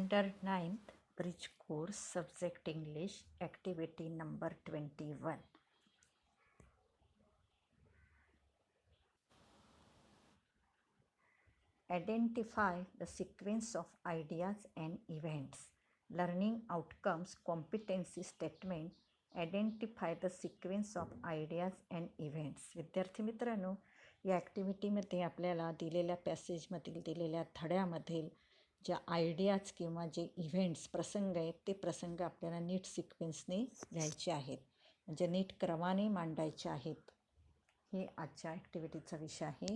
Standard 9th Bridge Course, Subject English, Activity number 21. Identify the sequence of ideas and events. Learning outcomes, competency statement. Identify the sequence of ideas and events. विद्यार्थी मित्रांनो, या ॲक्टिव्हिटीमध्ये आपल्याला दिलेल्या पॅसेजमधील दिलेल्या धड्यामधील ज्या ideas किंवा जे इव्हेंट्स प्रसंग आहेत ते प्रसंग आपल्याला नीट सिक्वेन्सने लिहायचे आहेत, म्हणजे नीट क्रमाने मांडायचे आहेत. हे आजच्या ॲक्टिव्हिटीचा विषय आहे.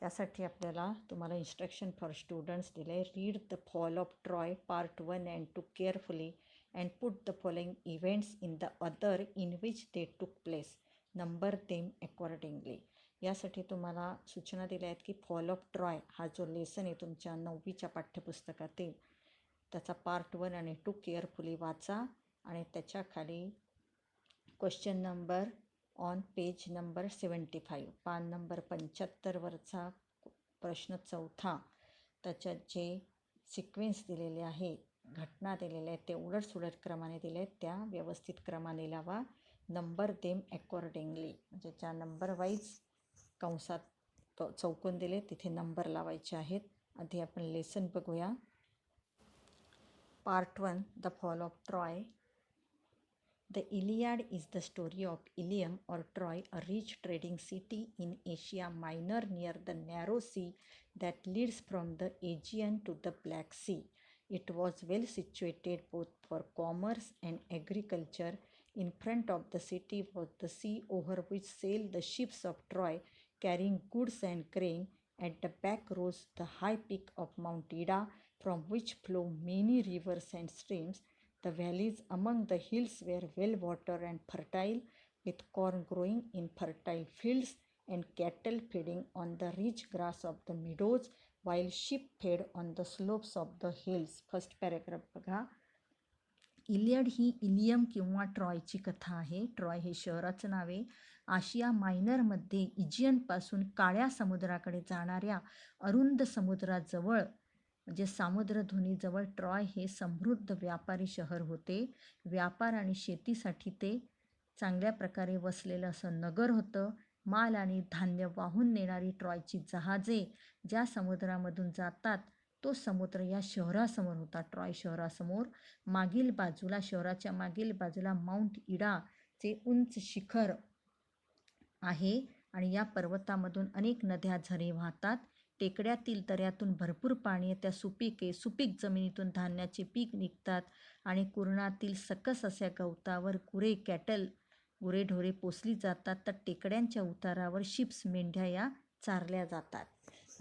त्यासाठी आपल्याला तुम्हाला इन्स्ट्रक्शन फॉर स्टुडंट्स दिले. Read the fall of Troy part 1 and 2 carefully and put the following events in the other in which दे टूक प्लेस. Number them accordingly. यासाठी तुम्हाला सूचना दिल्या आहेत की फॉल ऑफ ट्रॉय हा जो लेसन आहे तुमच्या 9वीच्या पाठ्यपुस्तकातील, त्याचा पार्ट 1 आणि 2 केअरफुली वाचा आणि त्याच्याखाली question number on page number 75, पान नंबर 75वरचा प्रश्न 4, त्याच्यात जे सिक्वेन्स दिलेले आहे, घटना दिलेल्या आहेत ते उलटसुलट क्रमाने दिले आहेत, त्या व्यवस्थित क्रमाने लावा. नंबर देम अकॉर्डिंगली, म्हणजे ज्या नंबर वाईज कंसात चौकोन दिले तिथे नंबर लावायचे आहेत. आधी आपण लेसन बघूया. Part 1, the fall of Troy. The Iliad is the story of Ilium or Troy, a rich trading city in Asia Minor near the narrow sea that leads from the Aegean to the Black Sea. It was well situated both for commerce and agriculture. In front of the city was the sea over which sailed the ships of Troy carrying goods and grain. At the back rose the high peak of Mount Ida, from which flow many rivers and streams. The valleys among the hills were well watered and fertile, with corn growing in fertile fields and cattle feeding on the rich grass of the meadows, while sheep fed on the slopes of the hills. First paragraph बघा. Iliad ही ilium किंवा ट्रॉयची कथा आहे. Troy हे शहराचं नाव आहे. आशिया मायनरमध्ये इजियनपासून काळ्या समुद्राकडे जाणाऱ्या अरुंद समुद्राजवळ, म्हणजे सामुद्रधुनीजवळ ट्रॉय हे समृद्ध व्यापारी शहर होते. व्यापार आणि शेतीसाठी ते चांगल्या प्रकारे वसलेलं असं नगर होतं. माल आणि धान्य वाहून नेणारी ट्रॉयची जहाजे ज्या समुद्रामधून जातात तो समुद्र या शहरासमोर होता, ट्रॉय शहरासमोर. मागील बाजूला, शहराच्या मागील बाजूला माउंट इडाचे उंच शिखर आहे आणि या पर्वतामधून अनेक नद्या झरे वाहतात. टेकड्यातील दऱ्यातून भरपूर पाणी, त्या सुपीक जमिनीतून धान्याचे पीक निघतात आणि कुरणातील सकस अशा गवतावर गुरेढोरे पोसली जातात. तर टेकड्यांच्या उतारावर शिप्स, मेंढ्या या चारल्या जातात.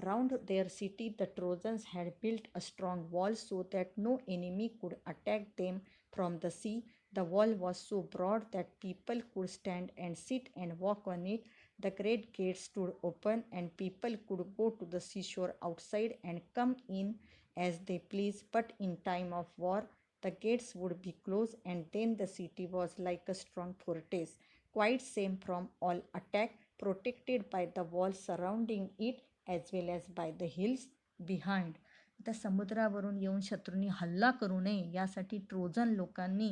Round their city the Trojans had built a strong wall so that no enemy could attack them from the sea. The wall was so broad that people could stand and sit and walk on it. The great gates stood open and people could go to the seashore outside and come in as they pleased. But in time of war, the gates would be closed and then the city was like a strong fortress, quite safe from all attack, protected by the wall surrounding it as well as by the hills behind. आता समुद्रावरून येऊन शत्रूंनी हल्ला करू नये यासाठी Trojan लोकांनी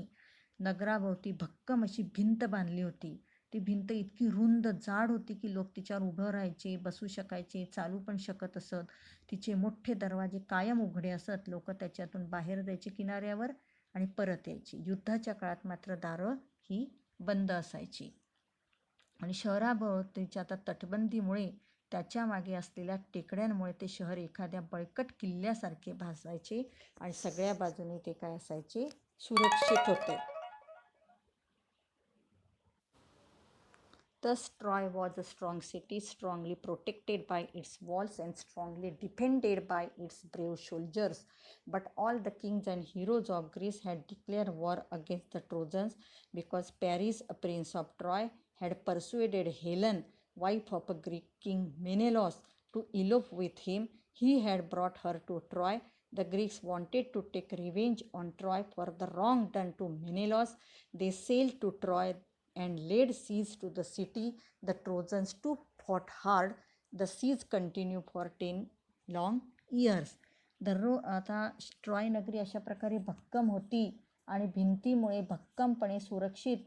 नगराभोवती भक्कम अशी भिंत बांधली होती. ती भिंत इतकी रुंद जाड होती की लोक तिच्यावर उभं राहायचे, बसू शकायचे, चालू पण शकत असत. तिचे मोठे दरवाजे कायम उघडे असत. लोक त्याच्यातून बाहेर जायचे किनाऱ्यावर आणि परत यायची. युद्धाच्या काळात मात्र दारं ही बंद असायची. आणि शहराभोवतीच्या आता तटबंदीमुळे, त्याच्या मागे असलेल्या टेकड्यांमुळे ते शहर एखाद्या बळकट किल्ल्यासारखे भासायचे आणि सगळ्या बाजूने ते काय असायचे, सुरक्षित होते. Thus Troy was a strong city, strongly protected by its walls and strongly defended by its brave soldiers. But all the kings and heroes of Greece had declared war against the Trojans because Paris, a prince of Troy, had persuaded Helen, wife of a Greek king Menelaus, to elope with him. He had brought her to Troy. The Greeks wanted to take revenge on Troy for the wrong done to Menelaus. They sailed to Troy and laid siege to the city. The Trojans too fought hard. The siege continued for 10 long years. आता Troy नगरी अशा प्रकारे भक्कम होती आणि भिंतीमुळे भक्कमपणे सुरक्षित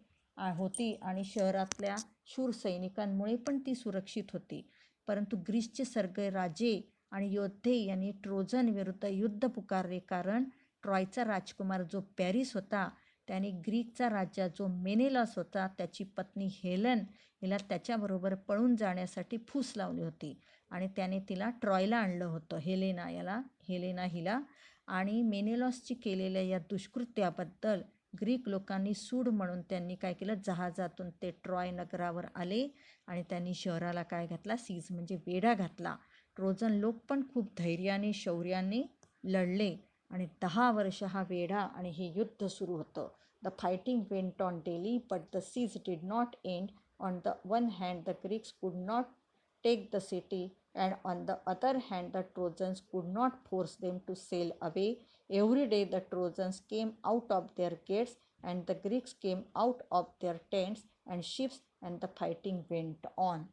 होती आणि शहरातल्या शूर सैनिकांमुळे पण ती सुरक्षित होती. परंतु ग्रीसचे सगळे राजे आणि योद्धे यांनी ट्रोजन विरुद्ध युद्ध पुकारले, कारण ट्रॉयचा राजकुमार जो पॅरिस होता त्याने ग्रीकचा राजा जो मेनेलॉस होता त्याची पत्नी हेलन हिला त्याच्याबरोबर पळून जाण्यासाठी फूस लावली होती आणि त्याने तिला ट्रॉयला आणलं होतं, हेलेना हिला. आणि मेनेलॉसची केलेल्या या दुष्कृत्याबद्दल ग्रीक लोकांनी सूड म्हणून त्यांनी काय केलं, जहाजातून ते ट्रॉय नगरावर आले आणि त्यांनी शहराला काय घातला, सीज म्हणजे वेढा घातला. ट्रोजन लोक पण खूप धैर्याने शौर्याने लढले आणि 10 वर्ष हा वेढा आणि हे युद्ध सुरू होतं. The fighting went on daily but the siege did not end. On the one hand the Greeks could not take the city, and on the other hand the Trojans could not force them to sail away. Every day the Trojans came out of their gates and the Greeks came out of their tents and ships, and the fighting went on.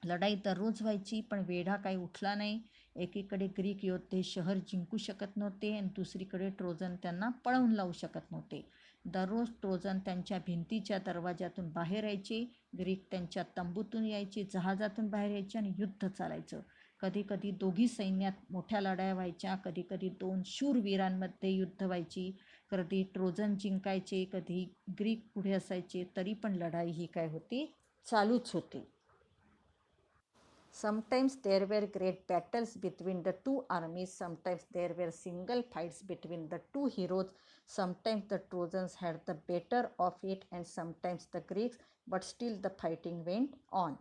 लढाई दररोज व्हायची पण वेढा काही उठला नाही. एकीकडे Greek योद्धे शहर जिंकू शकत नव्हते आणि दुसरीकडे ट्रोजन त्यांना पळवून लावू शकत नव्हते. दररोज ट्रोजन त्यांच्या भिंतीच्या दरवाजातून बाहेर यायचे, ग्रीक त्यांच्या तंबूतून यायचे, जहाजातून बाहेर यायचे आणि युद्ध चालायचं. कधी कधी दोघी सैन्यात मोठ्या लढाया व्हायच्या, कधी कधी 2 शूरवीरांमध्ये युद्ध व्हायची. कधी ट्रोजन जिंकायचे, कधी ग्रीक पुढे असायचे, तरी पण लढाई ही काय होती, चालूच होती. Sometimes there were great battles between the two armies, sometimes there were single fights between the two heroes, sometimes the Trojans had the better of it and sometimes the Greeks, but still the fighting went on.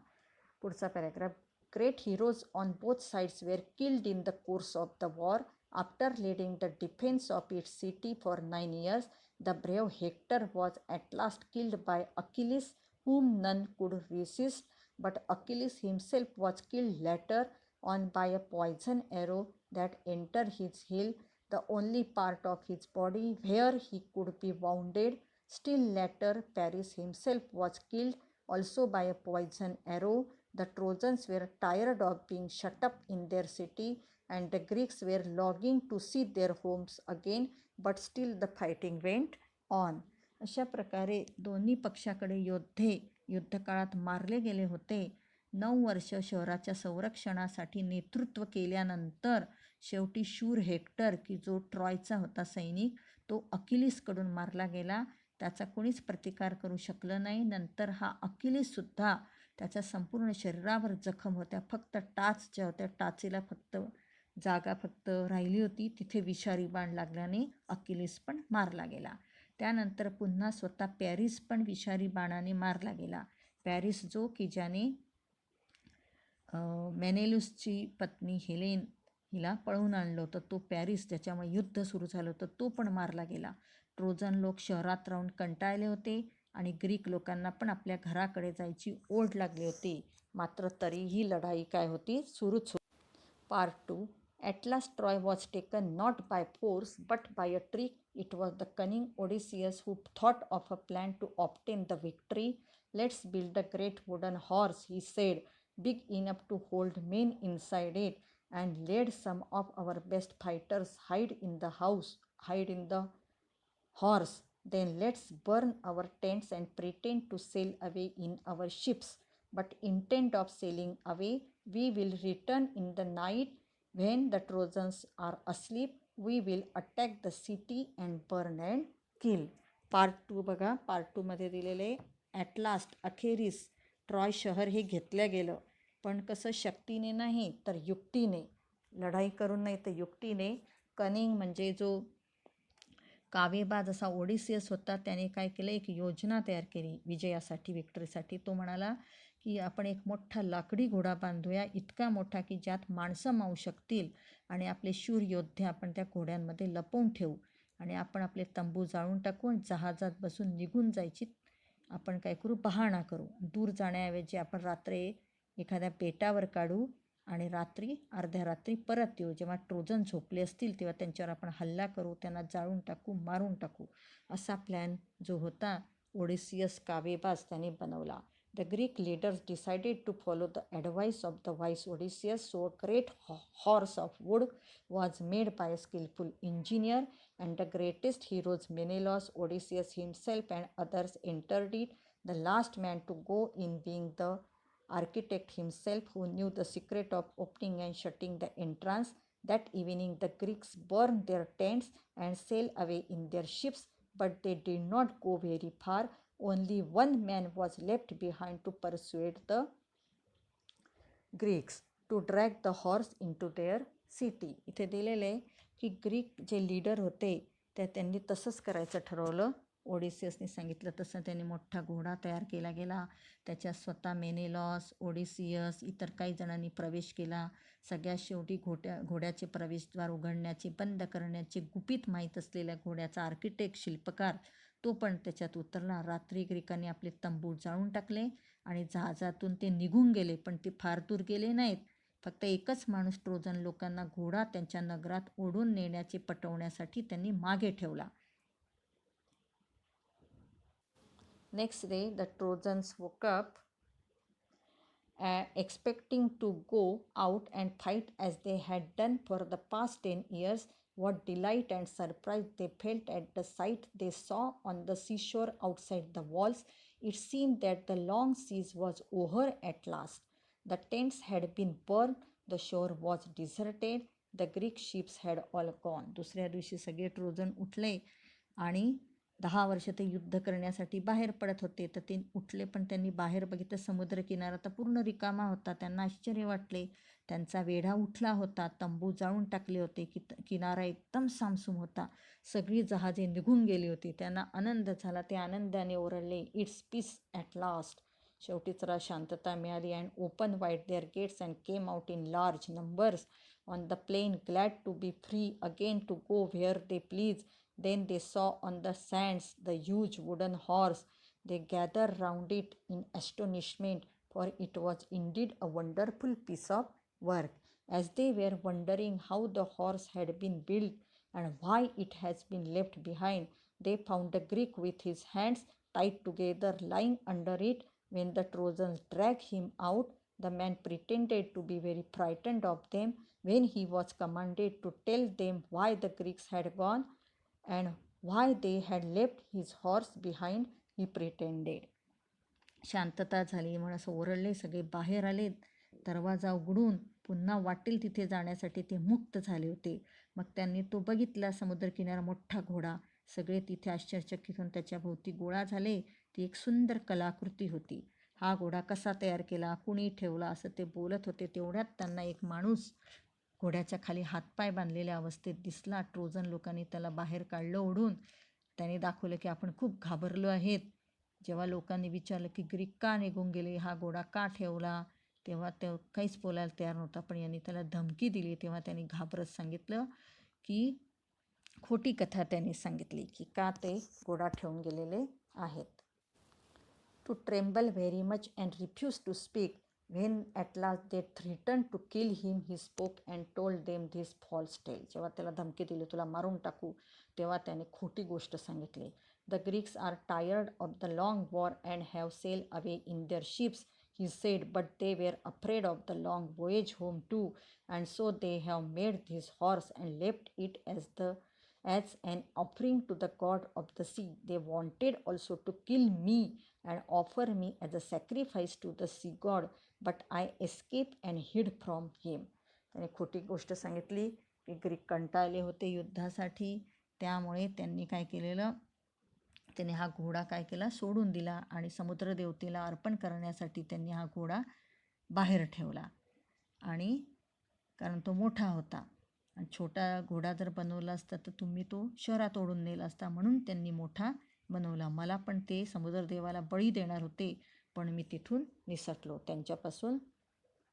पुढचा paragraph. Great heroes on both sides were killed in the course of the war. After leading the defense of its city for 9 years, the brave Hector was at last killed by Achilles, whom none could resist. But Achilles himself was killed later on by a poison arrow that entered his heel, the only part of his body where he could be wounded. Still later, Paris himself was killed also by a poison arrow. The Trojans were tired of being shut up in their city, and the Greeks were longing to see their homes again, but still the fighting went on. अशा प्रकारे दोन्ही पक्षाकडे योद्धे युद्धकाळात मारले गेले होते. 9 वर्ष शहराच्या संरक्षणासाठी नेतृत्व केल्यानंतर शेवटी शूर हेक्टर, की जो ट्रॉयचा होता सैनिक, तो अकिलीसकडून मारला गेला. त्याचा कोणीच प्रतिकार करू शकलं नाही. नंतर हा अकिलीससुद्धा त्याच्या संपूर्ण शरीरावर जखम होत्या. फक्त टाच ज्या होत्या, टाचेला जागा राहिली होती, तिथे विषारी बाण लागल्याने अकिलीस पण मारला गेला. त्यानंतर पुन्हा स्वतः पॅरिस पण विषारी बाणाने मारला गेला. पॅरिस जो की ज्याने मेनेलूसची पत्नी हेलेन हिला पळवून आणलं होतं, तो पॅरिस, ज्याच्यामुळे युद्ध सुरू झालं होतं, तो पण मारला गेला. ट्रोजन लोक शहरात राहून कंटाळले होते आणि ग्रीक लोकांना पण आपल्या घराकडे जायची ओढ लागली होती. मात्र तरीही लढाई काय होती, सुरूच होती. Part 2. At last Troy was taken not by force but by a trick. It was the cunning Odysseus who thought of a plan to obtain the victory. Let's build a great wooden horse, he said, big enough to hold men inside it, and let some of our best fighters hide in the horse. Then let's burn our tents and pretend to sail away in our ships. But instead of sailing away, we will return in the night when the Trojans are asleep. We will attack the city and burn and kill. Part 2 बघा. Part 2 मध्ये दिलेले at last, अखेरीस Troy शहर हे घेतलं गेलं, पण कसं, शक्तीने नाही तर युक्तीने. लढाई करून नाही तर युक्तीने. कनिंग म्हणजे जो कावेबाज असा ओडिसियस होता, त्याने काय केलं, एक योजना तयार केली विजयासाठी, विक्टरीसाठी. तो म्हणाला की आपण एक मोठा लाकडी घोडा बांधूया, इतका मोठा की ज्यात माणसं मावू शकतील, आणि आपले शूर योद्धे आपण त्या घोड्यांमध्ये लपवून ठेवू आणि आपण आपले तंबू जाळून टाकू आणि जहाजात बसून निघून जायची आपण काय करू, बहाणा करू. दूर जाण्याऐवजी आपण रात्री एखाद्या बेटावर काढू आणि रात्री अर्ध्या रात्री परत येऊ. जेव्हा ट्रोजन झोपले असतील तेव्हा त्यांच्यावर आपण हल्ला करू, त्यांना जाळून टाकू, मारून टाकू. असा प्लॅन जो होता ओडिसियस कावेबाज त्याने बनवला. The Greek leaders decided to follow the advice of the wise Odysseus, so a great horse of wood was made by a skillful engineer, and the greatest heroes Menelaus, Odysseus himself, and others entered it, the last man to go in being the architect himself, who knew the secret of opening and shutting the entrance. That evening the Greeks burned their tents and sailed away in their ships, but they did not go very far. Only one man was left behind to persuade the Greeks to drag the horse into their city. इथे दिलेले आहे की Greek जे leader होते त्यांनी तसंच करायचं ठरवलं. ओडिसियसने सांगितलं तसं त्यांनी मोठा घोडा तयार केला गेला. त्याच्यात स्वतः मेनेलॉस, ओडिसियस, इतर काही जणांनी प्रवेश केला. सगळ्यात शेवटी घोड्याचे प्रवेशद्वार उघडण्याचे, बंद करण्याचे गुपित माहीत असलेल्या घोड्याचा आर्किटेक्ट, शिल्पकार, तो पण त्याच्यात उतरला. रात्री ग्रीकांनी आपले तंबू जाळून टाकले आणि जहाजातून ते निघून गेले, पण ते फार दूर गेले नाहीत. फक्त एकच माणूस ट्रोजन लोकांना घोडा त्यांच्या नगरात ओढून नेण्याचे पटवण्यासाठी त्यांनी मागे ठेवला. Next day, the Trojans woke up expecting to go out and fight as they had done for the past 10 years. What delight and surprise they felt at the sight they saw on the seashore outside the walls. It seemed that the long siege was over at last. The tents had been burned, the shore was deserted, the Greek ships had all gone. दुसऱ्या दिवशी सगळे Trojan उठले आणि 10 वर्ष ते युद्ध करण्यासाठी बाहेर पडत होते. तर ते उठले, पण त्यांनी बाहेर बघितलं समुद्रकिनारा तर पूर्ण रिकामा होता. त्यांना आश्चर्य वाटले. त्यांचा वेढा उठला होता. तंबू जाळून टाकले होते. किनारा एकदम सामसूम होता. सगळी जहाजे निघून गेली होती. त्यांना आनंद झाला. ते आनंदाने ओरडले, इट्स पीस ॲट लास्ट. शेवटी जरा शांतता मिळाली. And open wide their gates and came out in large numbers on the plain, glad to be free again to go where they please. Then they saw on the sands the huge wooden horse. They gathered round it in astonishment, for it was indeed a wonderful piece of work. As they were wondering how the horse had been built and why it has been left behind, they found the Greek with his hands tied together lying under it. When the Trojans dragged him out, the man pretended to be very frightened of them. When he was commanded to tell them why the Greeks had gone and why they had left his horse behind, he pretended. शांतता झाली म्हणून असं ओरडले. सगळे बाहेर आले. दरवाजा उघडून पुन्हा वाटेल तिथे जाण्यासाठी ते मुक्त झाले होते. मग त्यांनी तो बघितला समुद्रकिनारा, मोठा घोडा. सगळे तिथे आश्चर्यचकित होऊन त्याच्या भोवती गोळा झाले. ती एक सुंदर कलाकृती होती. हा घोडा कसा तयार केला, कुणी ठेवला, असं ते बोलत होते. तेवढ्यात त्यांना एक माणूस घोड्याच्या खाली हातपाय बांधलेल्या अवस्थेत दिसला. ट्रोजन लोकांनी त्याला बाहेर काढलं ओढून. त्याने दाखवलं की आपण खूप घाबरलो आहेत. जेव्हा लोकांनी विचारलं की ग्रीक का निघून गेले, हा घोडा का ठेवला, तेव्हा ते काहीच बोलायला तयार नव्हता. पण यांनी त्याला धमकी दिली. तेव्हा त्यांनी घाबरत सांगितलं की खोटी कथा त्यांनी सांगितली की का ते घोडा ठेवून गेलेले आहेत. To tremble very much and refuse to speak. When at last they threatened to kill him, he spoke and told them this false tale. जेव्हा त्याला धमकी दिली तुला मारून टाकू, तेव्हा त्याने खोटी गोष्ट सांगितली. The Greeks are tired of the long war and have sailed away in their ships, he said, but they were afraid of the long voyage home too, and so they have made this horse and left it as an offering to the god of the sea. They wanted also to kill me and offer me as a sacrifice to the sea god, but I escaped and hid from him. त्याने खोटी गोष्ट सांगितली की Greek कंटाळले होते युद्धासाठी. त्यामुळे त्यांनी काय केलेलं, त्याने हा घोडा काय केला, सोडून दिला आणि समुद्रदेवतेला अर्पण करण्यासाठी त्यांनी हा घोडा बाहेर ठेवला. आणि कारण तो मोठा होता आणि छोटा घोडा जर बनवला असता तर तुम्ही तो शहरात ओढून नेला असता, म्हणून त्यांनी मोठा बनवला. मला पण ते समुद्रदेवाला बळी देणार होते, पण मी तिथून निसटलो, त्यांच्यापासून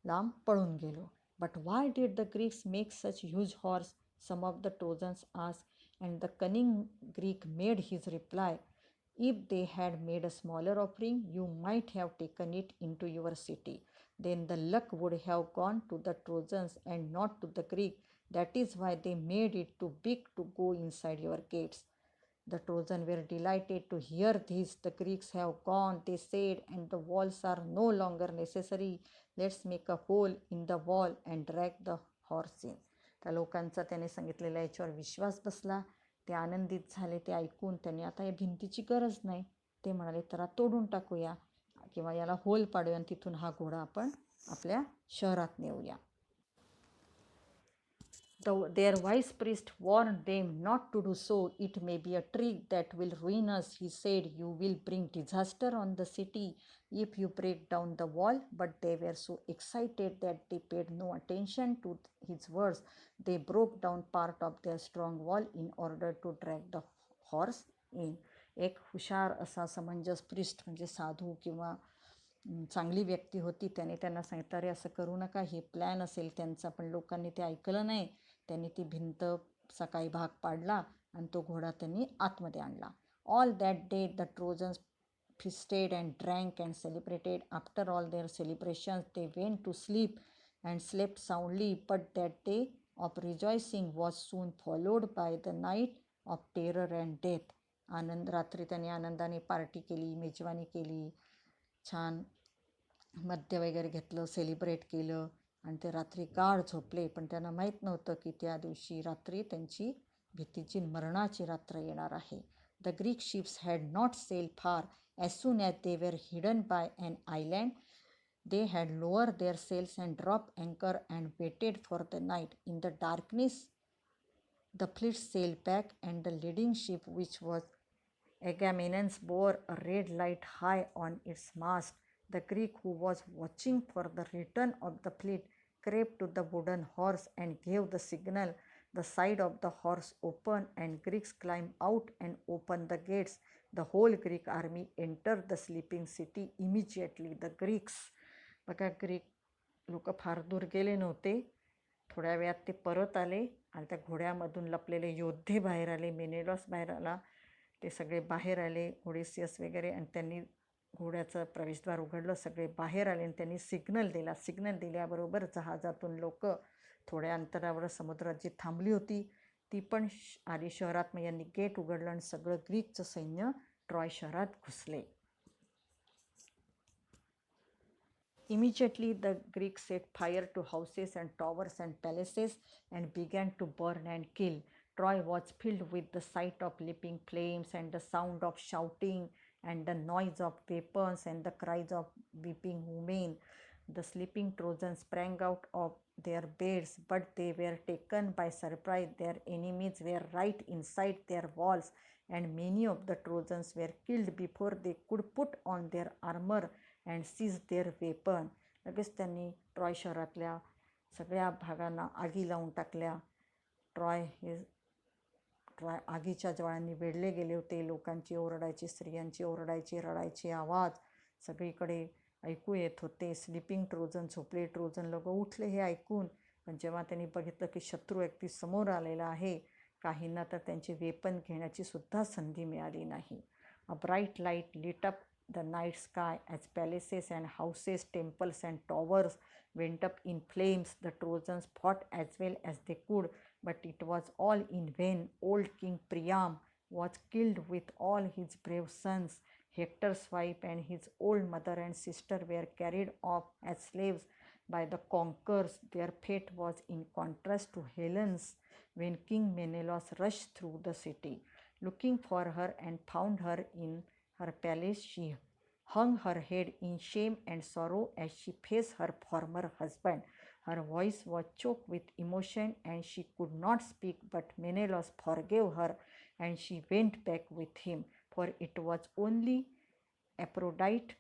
लांब पळून गेलो. But why did the Greeks make such huge horse, some of the Trojans asked, and the cunning Greek made his reply, if they had made a smaller offering you might have taken it in to your city. Then the luck would have gone to the Trojans and not to the Greek. That is why they made it too big to go inside your gates. The Trojans were delighted to hear this. The Greeks have gone, they said, and the walls are no longer necessary. Let's make a hole in the wall and drag the horse in. त्या लोकांचा त्याने सांगितलेल्या याच्यावर विश्वास बसला. ते आनंदित झाले ते ऐकून. त्यांनी आता या भिंतीची गरज नाही. ते म्हणाले तर तोडून टाकूया किंवा याला होल पाडूया आणि तिथून हा घोडा आपण आपल्या शहरात नेऊया. Their wise priest warned them not to do so. It may be a trick that will ruin us, he said. You will bring disaster on the city if you break down the wall. But they were so excited that they paid no attention to his words. They broke down part of their strong wall in order to drag the horse in. एक हुशार असा समंजस priest म्हणजे साधू किंवा चांगली व्यक्ती होती. त्याने त्यांना सांगितलं अरे असं करू नका, हे प्लॅन असेल त्यांचा. पण लोकांनी ते ऐकलं नाही. त्यांनी ती भिंत काही भाग पाडला आणि तो घोडा त्यांनी आतमध्ये आणला. All that day the trojans feasted and drank and celebrated. After all their celebrations, they went to sleep and slept soundly. But that day of rejoicing was soon followed by the night of terror and death. रात्री त्यांनी आनंदाने party केली, मेजवानी केली, छान मद्य वगैरे घेतलं, सेलिब्रेट केलं आणि ते रात्री गाढ झोपले. पण त्यांना माहीत नव्हतं की त्या दिवशी रात्री त्यांची भीतीची मरणाची रात्र येणार आहे. The Greek ships had not sailed far. As soon as they were hidden by an island, they had lowered their sails and dropped anchor and waited for the night. In the darkness, the fleet sailed back, and the leading ship, which was Agamemnon's, bore a red light high on its mast. The Greek who was watching for the return of the fleet crept to the wooden horse and gave the signal. The side of the horse opened, and Greeks climbed out and opened the gates. The whole Greek army entered the sleeping city immediately. The Greeks, बघा Greek लोक फार दूर गेले नव्हते. थोड्या वेळात ते परत आले आणि त्या घोड्यामधून लपलेले योद्धे बाहेर आले. मेनेलॉस बाहेर आला. ते सगळे बाहेर आले, ओडेसियस वगैरे, आणि त्यांनी घोड्याचं प्रवेशद्वार उघडलं. सगळे बाहेर आले आणि त्यांनी सिग्नल दिला. सिग्नल दिल्याबरोबर जहाजातून लोक थोड्या अंतरावर समुद्रात जी थांबली होती ती पण आली शहरात. मग यांनी गेट उघडलं आणि सगळं ग्रीकचं सैन्य ट्रॉय शहरात घुसले. Immediately the Greeks set fire to houses and towers and palaces and began to burn and kill. Troy was filled with the sight of leaping flames and the sound of shouting and the noise of weapons and the cries of weeping women. The sleeping Trojans sprang out of their beds, but they were taken by surprise. Their enemies were right inside their walls, and many of the Trojans were killed before they could put on their armor and seize their weapon. लगेच त्यांनी Troy शहरातल्या सगळ्या भागांना आगी लावून टाकल्या. Troy आगीच्या ज्वाळांनी वेढले गेले होते. लोकांची ओरडायची, स्त्रियांची ओरडायची, रडायचे आवाज सगळीकडे ऐकू येत होते. स्लीपिंग ट्रोजन, झोपले ट्रोजन लोक उठले हे ऐकून. पण जेव्हा त्यांनी बघितलं की शत्रू व्यक्ती समोर आलेला आहे, काहींना तर त्यांची वेपन घेण्याची सुद्धा संधी मिळाली नाही. A bright light lit up the night sky as palaces and houses, temples and towers went up in flames. The Trojans fought as well as they could, but it was all in vain. Old King Priam was killed with all his brave sons. Hector's wife and his old mother and sister were carried off as slaves by the conquerors. Their fate was in contrast to Helen's when King Menelaus rushed through the city. Looking for her and found her in her palace, she hung her head in shame and sorrow as she faced her former husband. Her voice was choked with emotion and she could not speak, but Menelaus forgave her and she went back with him, for it was only Aphrodite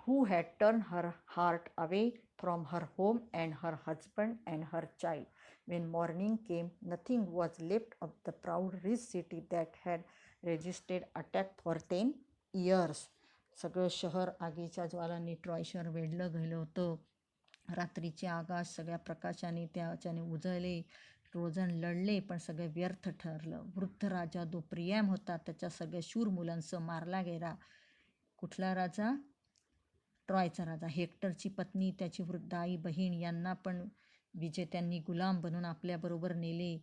who had turned her heart away from her home and her husband and her child. When morning came, nothing was left of the proud rich city that had resisted attack for 10 years. सगळं शहर आगीच्या ज्वालांनी Troy शहर वेढलं गेलं होतं. रात्रीचे आकाश सगळ्या प्रकाशाने त्याच्याने उजळले. ट्रोजन लढले पण सगळं व्यर्थ ठरलं. वृद्ध राजा जो प्रियाम होता त्याच्या सगळ्या शूर मुलांसह मारला गेला. कुठला राजा? ट्रॉयचा राजा. हेक्टरची पत्नी, त्याची वृद्ध आई बहीण यांना पण विजेत्यांनी गुलाम बनून आपल्याबरोबर नेले.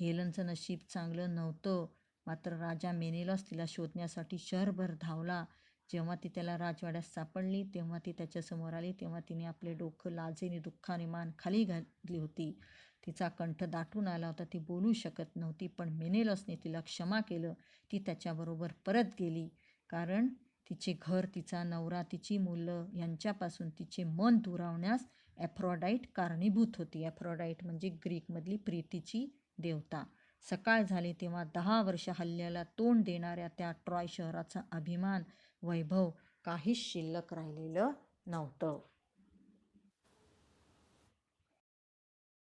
हेलनचं नशीब चांगलं नव्हतं. मात्र राजा मेनेलॉस तिला शोधण्यासाठी शहरभर धावला. जेव्हा ती त्याला राजवाड्यात सापडली तेव्हा ती त्याच्यासमोर आली तेव्हा तिने आपले डोकं लाजेने दुःखाने मान खाली घातली होती. तिचा कंठ दाटून आला होता. ती बोलू शकत नव्हती. पण मेनेलॉसने तिला क्षमा केलं. ती त्याच्याबरोबर परत गेली. कारण तिचे घर, तिचा नवरा, तिची मुलं यांच्यापासून तिचे मन दुरावण्यास ॲफ्रॉडाईट कारणीभूत होती. ॲफ्रॉडाईट म्हणजे ग्रीकमधली प्रीतीची देवता. सकाळ झाली तेव्हा 10 वर्ष हल्ल्याला तोंड देणाऱ्या त्या ट्रॉय शहराचा अभिमान, वैभव काहीच शिल्लक राहिलेलं नव्हतं.